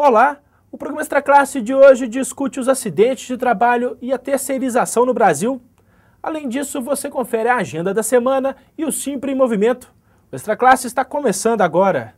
Olá! O programa Extra Classe de hoje discute os acidentes de trabalho e a terceirização no Brasil. Além disso, você confere a agenda da semana e o Simpre em Movimento. O Extra Classe está começando agora.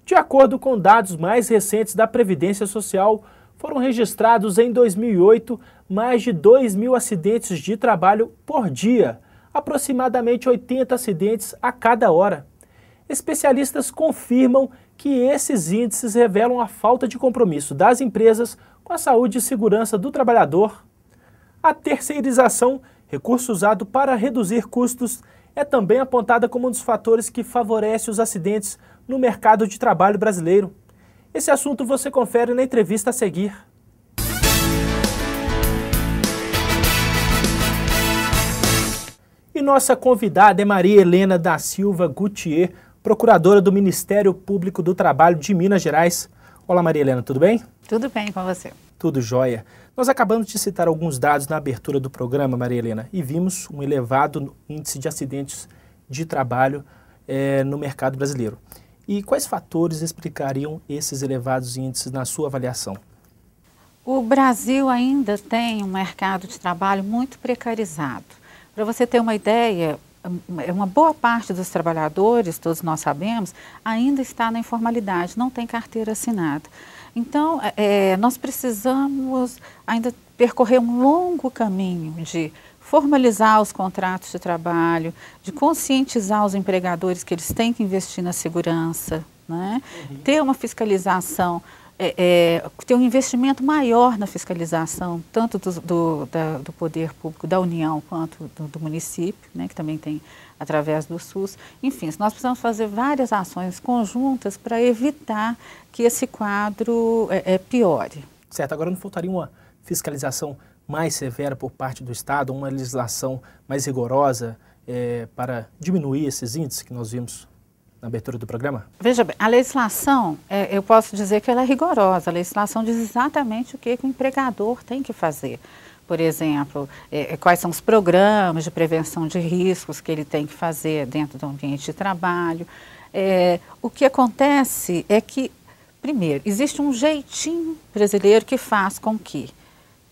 De acordo com dados mais recentes da Previdência Social, foram registrados em 2008 mais de 2.000 acidentes de trabalho por dia, aproximadamente 80 acidentes a cada hora. Especialistas confirmam que esses índices revelam a falta de compromisso das empresas com a saúde e segurança do trabalhador. A terceirização, recurso usado para reduzir custos, é também apontada como um dos fatores que favorece os acidentes no mercado de trabalho brasileiro. Esse assunto você confere na entrevista a seguir. E nossa convidada é Maria Helena da Silva Guthier, procuradora do Ministério Público do Trabalho de Minas Gerais. Olá, Maria Helena, tudo bem? Tudo bem com você. Tudo jóia. Nós acabamos de citar alguns dados na abertura do programa, Maria Helena, e vimos um elevado índice de acidentes de trabalho no mercado brasileiro. E quais fatores explicariam esses elevados índices na sua avaliação? O Brasil ainda tem um mercado de trabalho muito precarizado. Para você ter uma ideia, uma boa parte dos trabalhadores, todos nós sabemos, ainda está na informalidade, não tem carteira assinada. Então, nós precisamos ainda percorrer um longo caminho de formalizar os contratos de trabalho, de conscientizar os empregadores que eles têm que investir na segurança, né? Ter uma fiscalização, ter um investimento maior na fiscalização, tanto do poder público da União quanto do município, né, que também tem através do SUS. Enfim, nós precisamos fazer várias ações conjuntas para evitar que esse quadro piore. Certo, agora não faltaria uma fiscalização mais severa por parte do Estado, uma legislação mais rigorosa para diminuir esses índices que nós vimos na abertura do programa? Veja bem, a legislação, eu posso dizer que ela é rigorosa. A legislação diz exatamente o que o empregador tem que fazer. Por exemplo, quais são os programas de prevenção de riscos que ele tem que fazer dentro do ambiente de trabalho. O que acontece é que, primeiro, existe um jeitinho brasileiro que faz com que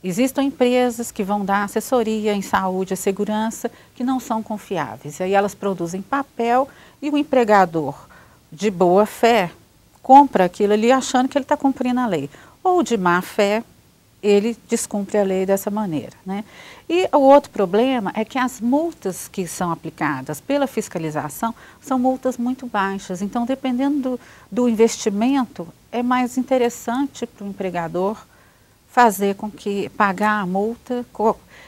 existam empresas que vão dar assessoria em saúde e segurança que não são confiáveis. E aí elas produzem papel e o empregador, de boa fé, compra aquilo ali achando que ele está cumprindo a lei. Ou de má fé, ele descumpre a lei dessa maneira, né? E o outro problema é que as multas que são aplicadas pela fiscalização são multas muito baixas. Então, dependendo do investimento, é mais interessante para o empregador fazer com que pagar a multa,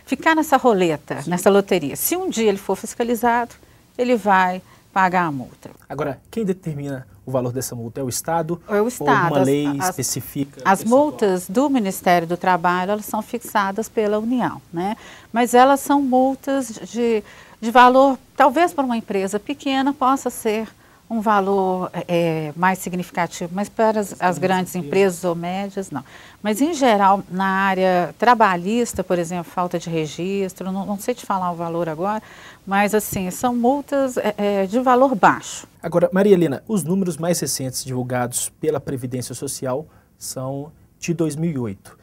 ficar nessa roleta, sim, nessa loteria. Se um dia ele for fiscalizado, ele vai pagar a multa. Agora, quem determina o valor dessa multa? É o Estado? É o Estado. Ou uma lei específica? As multas do Ministério do Trabalho, elas são fixadas pela União, né? Mas elas são multas de valor, talvez para uma empresa pequena possa ser um valor mais significativo, mas para as grandes empresas ou médias, não. Mas, em geral, na área trabalhista, por exemplo, falta de registro, não sei te falar o valor agora, mas, assim, são multas de valor baixo. Agora, Maria Helena, os números mais recentes divulgados pela Previdência Social são de 2008.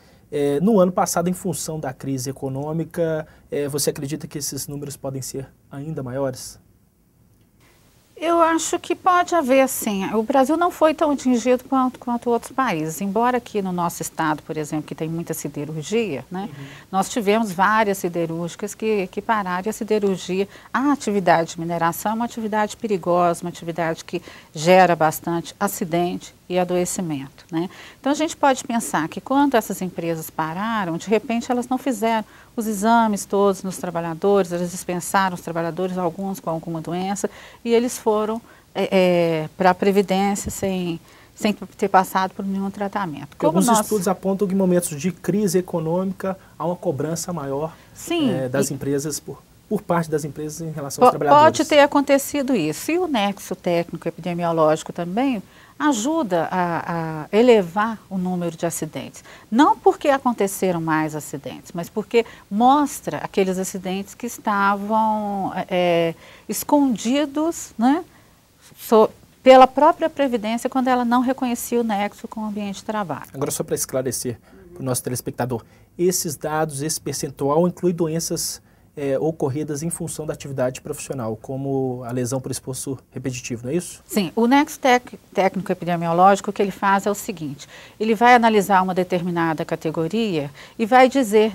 No ano passado, em função da crise econômica, você acredita que esses números podem ser ainda maiores? Eu acho que pode haver, sim. O Brasil não foi tão atingido quanto outros países. Embora aqui no nosso estado, por exemplo, que tem muita siderurgia, né, nós tivemos várias siderúrgicas que pararam. E a siderurgia, a atividade de mineração é uma atividade perigosa, uma atividade que gera bastante acidente e adoecimento, né? Então, a gente pode pensar que quando essas empresas pararam, de repente elas não fizeram os exames todos nos trabalhadores, elas dispensaram os trabalhadores, alguns com alguma doença, e eles foram para a Previdência sem ter passado por nenhum tratamento. Alguns estudos apontam que em momentos de crise econômica há uma cobrança maior das empresas por parte das empresas em relação aos trabalhadores. Pode ter acontecido isso. E o nexo técnico epidemiológico também ajuda a elevar o número de acidentes. Não porque aconteceram mais acidentes, mas porque mostra aqueles acidentes que estavam escondidos, né, pela própria Previdência, quando ela não reconhecia o nexo com o ambiente de trabalho. Agora, só para esclarecer para o nosso telespectador, esses dados, esse percentual inclui doenças ocorridas em função da atividade profissional, como a lesão por esforço repetitivo, não é isso? Sim, o nexo técnico epidemiológico, o que ele faz é o seguinte: ele vai analisar uma determinada categoria e vai dizer,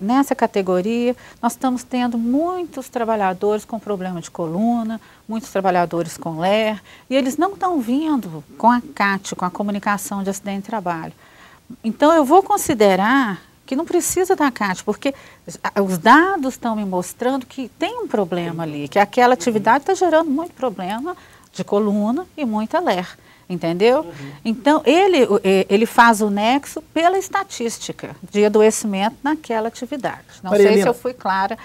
nessa categoria nós estamos tendo muitos trabalhadores com problema de coluna, muitos trabalhadores com LER, e eles não estão vindo com a CAT, com a comunicação de acidente de trabalho. Então eu vou considerar que não precisa da CAT, porque os dados estão me mostrando que tem um problema ali, que aquela atividade está gerando muito problema de coluna e muita LER, entendeu? Então, ele faz o nexo pela estatística de adoecimento naquela atividade. Não sei se eu fui clara,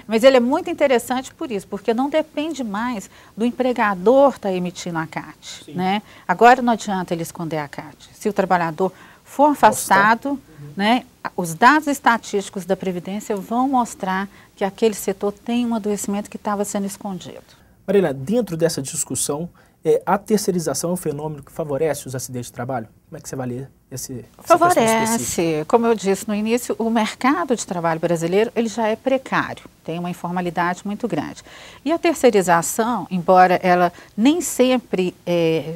mas ele é muito interessante por isso, porque não depende mais do empregador estar emitindo a CAT, né? Agora não adianta ele esconder a CAT. Se o trabalhador for afastado, né, os dados estatísticos da Previdência vão mostrar que aquele setor tem um adoecimento que estava sendo escondido. Marília, dentro dessa discussão, a terceirização é um fenômeno que favorece os acidentes de trabalho? Como é que você avalia essa Favorece. Como eu disse no início, o mercado de trabalho brasileiro ele já é precário, tem uma informalidade muito grande. E a terceirização, embora ela nem sempre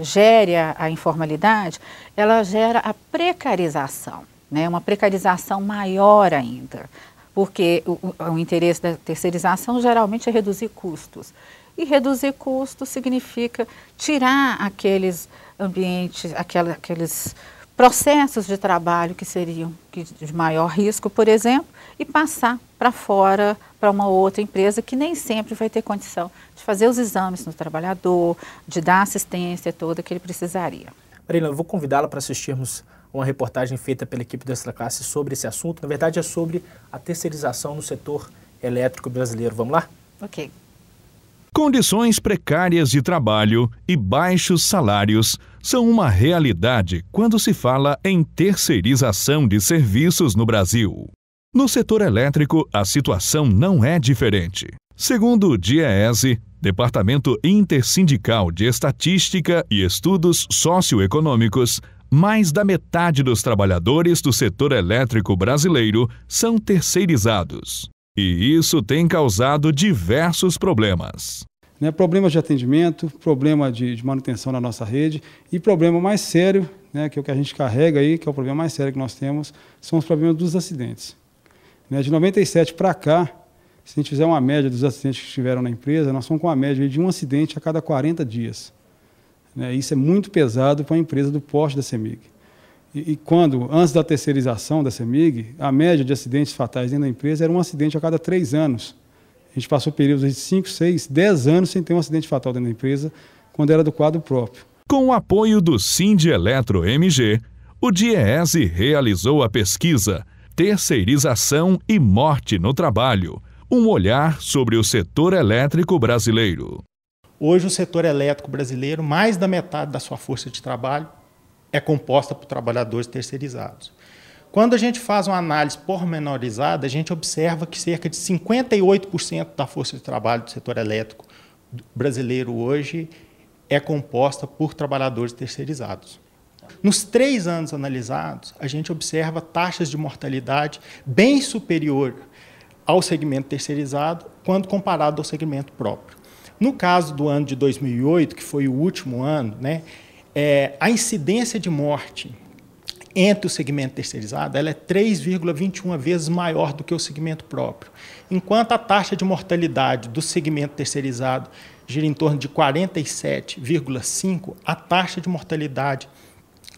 gere a informalidade, ela gera a precarização, né? Uma precarização maior ainda, porque o interesse da terceirização geralmente é reduzir custos. E reduzir custos significa tirar aqueles ambientes, aqueles processos de trabalho que seriam de maior risco, por exemplo, e passar para fora, para uma outra empresa que nem sempre vai ter condição de fazer os exames no trabalhador, de dar a assistência toda que ele precisaria. Marília, eu vou convidá-la para assistirmos uma reportagem feita pela equipe do Extra Classe sobre esse assunto. Na verdade, é sobre a terceirização no setor elétrico brasileiro. Vamos lá? Ok. Condições precárias de trabalho e baixos salários são uma realidade quando se fala em terceirização de serviços no Brasil. No setor elétrico, a situação não é diferente. Segundo o DIEESE, Departamento Intersindical de Estatística e Estudos Socioeconômicos, mais da metade dos trabalhadores do setor elétrico brasileiro são terceirizados. E isso tem causado diversos problemas. Problemas de atendimento, problema de manutenção na nossa rede e problema mais sério, que é o que a gente carrega aí, que é o problema mais sério que nós temos, são os problemas dos acidentes. De 97 para cá, se a gente fizer uma média dos acidentes que estiveram na empresa, nós estamos com uma média de um acidente a cada 40 dias. Isso é muito pesado para uma empresa do porte da CEMIG. E quando, antes da terceirização da CEMIG, a média de acidentes fatais dentro da empresa era um acidente a cada 3 anos. A gente passou períodos de 5, 6, 10 anos sem ter um acidente fatal dentro da empresa, quando era do quadro próprio. Com o apoio do Sindeletro MG, o DIEESE realizou a pesquisa Terceirização e Morte no Trabalho, um olhar sobre o setor elétrico brasileiro. Hoje o setor elétrico brasileiro, mais da metade da sua força de trabalho, é composta por trabalhadores terceirizados. Quando a gente faz uma análise pormenorizada, a gente observa que cerca de 58% da força de trabalho do setor elétrico brasileiro hoje é composta por trabalhadores terceirizados. Nos 3 anos analisados, a gente observa taxas de mortalidade bem superior ao segmento terceirizado, quando comparado ao segmento próprio. No caso do ano de 2008, que foi o último ano, a incidência de morte entre o segmento terceirizado ela é 3,21 vezes maior do que o segmento próprio, enquanto a taxa de mortalidade do segmento terceirizado gira em torno de 47,5, a taxa de mortalidade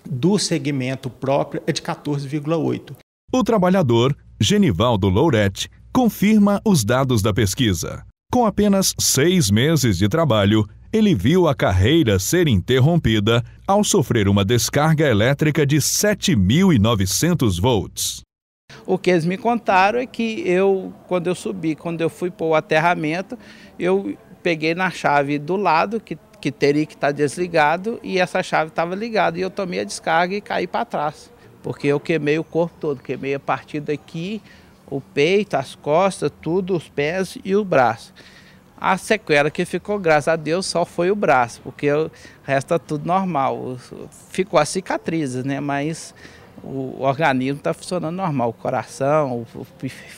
do segmento próprio é de 14,8. O trabalhador, Genivaldo Louretti, confirma os dados da pesquisa. Com apenas 6 meses de trabalho, ele viu a carreira ser interrompida ao sofrer uma descarga elétrica de 7.900 volts. O que eles me contaram é que quando eu fui pôr o aterramento, eu peguei na chave do lado, que que teria que estar desligado e essa chave estava ligada e eu tomei a descarga e caí para trás, porque eu queimei o corpo todo, queimei a partir daqui, o peito, as costas, tudo, os pés e o braço. A sequela que ficou, graças a Deus, só foi o braço, porque o resto tá tudo normal. Ficou as cicatrizes, né? Mas o organismo está funcionando normal, o coração, os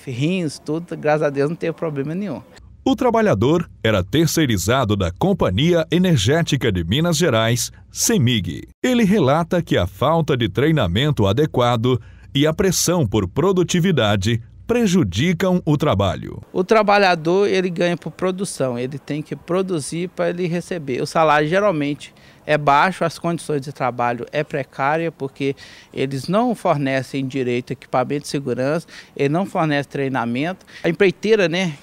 rins, tudo, graças a Deus, não teve problema nenhum. O trabalhador era terceirizado da Companhia Energética de Minas Gerais, CEMIG. Ele relata que a falta de treinamento adequado e a pressão por produtividade prejudicam o trabalho. O trabalhador, ele ganha por produção, ele tem que produzir para ele receber. O salário geralmente é baixo, as condições de trabalho é precária, porque eles não fornecem direito a equipamento de segurança, eles não fornecem treinamento. A empreiteira, né,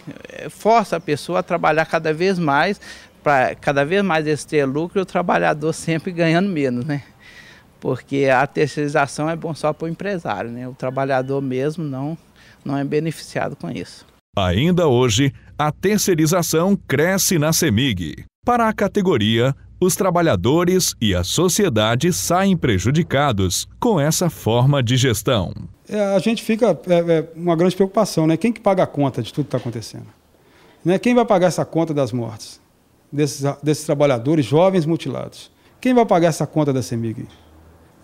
força a pessoa a trabalhar cada vez mais, para cada vez mais eles ter lucro e o trabalhador sempre ganhando menos, né? Porque a terceirização é bom só para o empresário, né? O trabalhador mesmo não é beneficiado com isso. Ainda hoje, a terceirização cresce na CEMIG. Para a categoria, os trabalhadores e a sociedade saem prejudicados com essa forma de gestão. A gente fica uma grande preocupação, né? Quem que paga a conta de tudo que está acontecendo? Né? Quem vai pagar essa conta das mortes? Desses trabalhadores jovens mutilados? Quem vai pagar essa conta da CEMIG?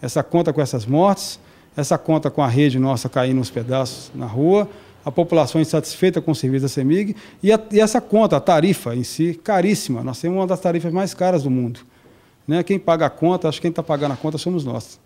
Essa conta com essas mortes, essa conta com a rede nossa caindo nos pedaços na rua, a população insatisfeita com o serviço da CEMIG e essa conta, a tarifa em si, caríssima. Nós temos uma das tarifas mais caras do mundo. Né? Quem paga a conta, acho que quem está pagando a conta somos nós.